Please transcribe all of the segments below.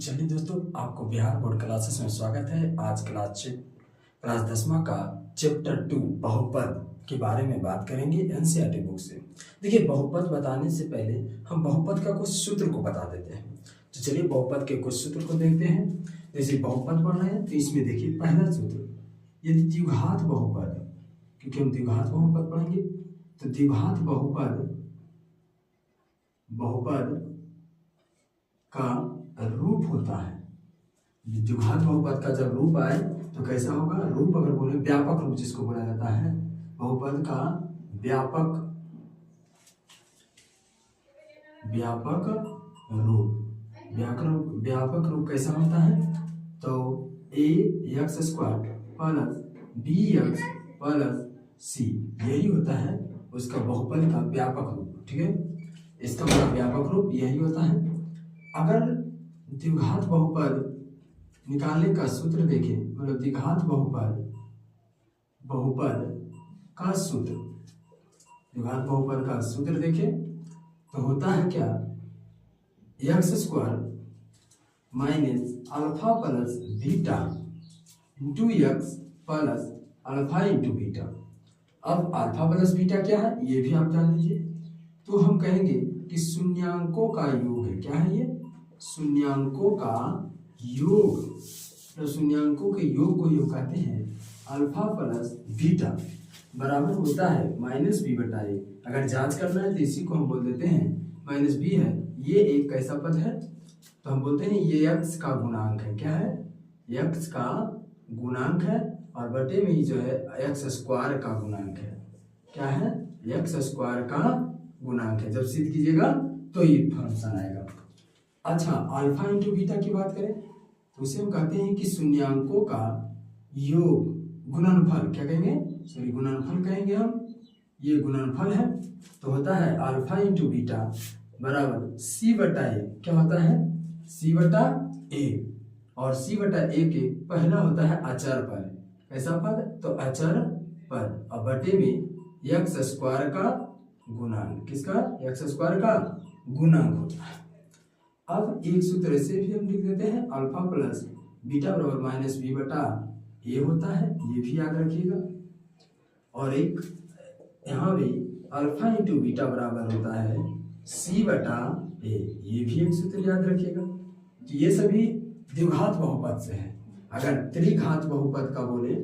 चलिए दोस्तों, आपको बिहार बोर्ड क्लासेस में स्वागत है। आज क्लास 10वां का चैप्टर 2 बहुपद के बारे में बात करेंगे एनसीईआरटी बुक से। देखिए, बहुपद बताने से पहले हम बहुपद का कुछ सूत्र को बता देते हैं। तो चलिए बहुपद के कुछ सूत्र को देखते हैं। जैसे बहुपद पढ़ रहे हैं तो इसमें देखिए पहला सूत्र, यदि द्विघात बहुपद, क्योंकि हम द्विघात बहुपद पढ़ेंगे, तो द्विघात बहुपद का रूप होता है। द्विघात बहुपद का जब रूप आए तो कैसा होगा? रूप अगर बोले व्यापक रूप जिसको बोला जाता है, बहुपद का व्यापक रूप कैसा होता है? तो ax² plus bx plus c, यही होता है उसका बहुपद का व्यापक रूप। ठीक है, इसका मतलब व्यापक रूप यही होता है। अगर द्विघात बहुपद निकालने का सूत्र देखें, मतलब द्विघात बहुपद का सूत्र, द्विघात बहुपद का सूत्र देखें तो होता है क्या? x² minus alpha plus beta into x plus alpha into beta. अब अल्फा प्लस बीटा क्या है ये भी आप जान लीजिए। तो हम कहेंगे कि शून्यांकों का योग है। क्या है ये? शून्यांकों का योग। तो शून्यांकों के योग को योग कहते हैं अल्फा प्लस बीटा बराबर होता है -b/a। अगर जांच करना है तो इसी को हम बोल देते हैं -b है। ये एक कैसा पद है? तो हम बोलते हैं ये x का गुणांक है। क्या है? x का गुणांक है, और बटे में ही जो है x² का गुणांक है। क्या है? x² का गुणांक है। जब सिद्ध कीजिएगा तो ये फंक्शन आएगा। अच्छा, अल्फा इंटू बीटा की बात करें तो उसे हम कहते हैं कि शून्यांकों का योग, गुणनफल। क्या कहेंगे? सॉरी, गुणनफल कहेंगे हम। ये गुणनफल है तो होता है अल्फा इंटू बीटा बराबर c/a। क्या होता है? c/a। और c/a के पहला होता है अचर पद। कैसा पद? तो अचर पद। और बटे में x² का गुणांक। किसका? x² का गुणांक होता है। अब एक सूत्र से भी हम लिख देते हैं, अल्फा प्लस बीटा बराबर -b/a होता है। ये भी याद रखिएगा। और एक यहाँ भी अल्फा इंटू बीटा बराबर होता है c/a। ये भी एक सूत्र याद रखिएगा। तो ये सभी द्विघात बहुपद से है। अगर त्रिघात बहुपद का बोले,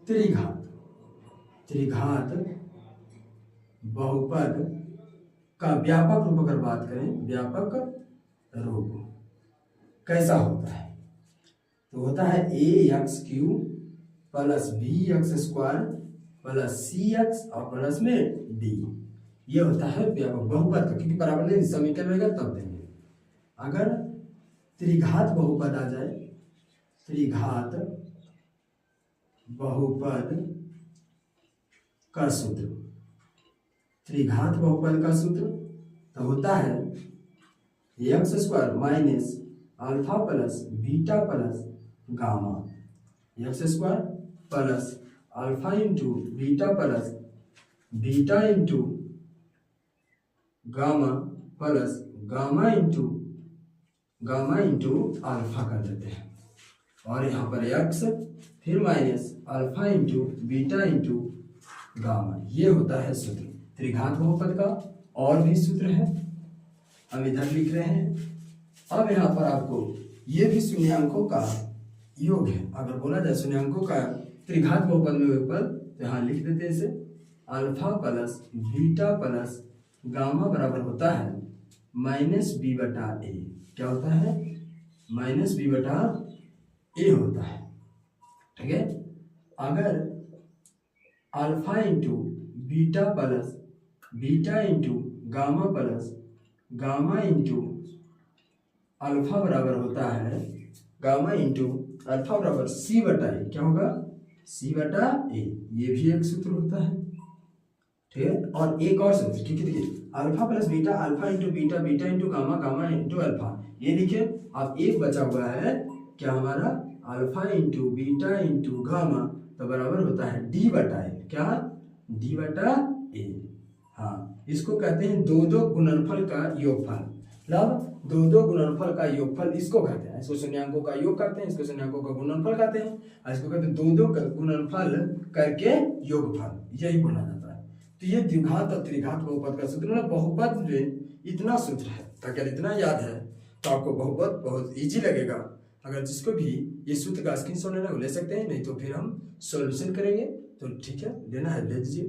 त्रिघात बहुपद का व्यापक रूप अगर बात करें, व्यापक रूप कैसा होता है? तो होता है ax³ plus bx² plus cx और प्लस में d। ये होता है व्यापक बहुपद का, क्योंकि बराबर नहीं समीकरण रहेगा तब देंगे। अगर त्रिघात बहुपद आ जाए, त्रिघात बहुपद का सूत्र, त्रिघात बहुपद का सूत्र तो होता है x² minus alpha plus beta plus gamma. x² plus alpha into beta plus beta into gamma plus gamma into alpha कर देते हैं। और यहाँ पर x फिर minus alpha into beta into gamma. ये होता है सूत्र त्रिघात बहुपद का। और भी सूत्र है, हम इधर लिख रहे हैं। अब यहाँ पर आपको ये भी शून्यांकों का योग है। अगर बोला जाए शून्यांकों का त्रिघात बहुपद में बहुपद, तो यहाँ लिख देते हैं इसे alpha plus beta plus gamma बराबर होता है -b/a। क्या होता है? -b/a होता है। ठीक है, अगर alpha into beta plus beta into gamma plus gamma into alpha बराबर होता है गामा इंटू अल्फा बराबर c/a। क्या होगा? c/a। ये भी एक सूत्र होता है। ठीक है, और एक और सूत्र, क्योंकि देखिए alpha plus beta, alpha into beta, beta into gamma, gamma into alpha. ये देखिए अब एक बचा हुआ है क्या हमारा? Alpha into beta into gamma, तो बराबर होता है d/a। क्या? d/a। हाँ, इसको कहते हैं दो गुणनफल का योगफल। मतलब दो गुणनफल का योगफल इसको कहते हैं। हैं, इसको शून्यांकों का योग करते हैं, इसको शून्यांकों का गुणनफल करते हैं, और इसको कहते हैं दो दो का गुणनफल करके योगफल, यही बोला जाता है। तो ये द्विघात और त्रिघात बहुपद का सूत्र, मतलब बहुपद में इतना सूत्र है, अगर इतना याद है तो आपको बहुपद बहुत इजी लगेगा। अगर जिसको भी ये सूत्र का स्क्रीनशॉट लेना है वो ले सकते हैं, नहीं तो फिर हम सॉल्यूशन करेंगे। तो ठीक है, लेना है ले लीजिए।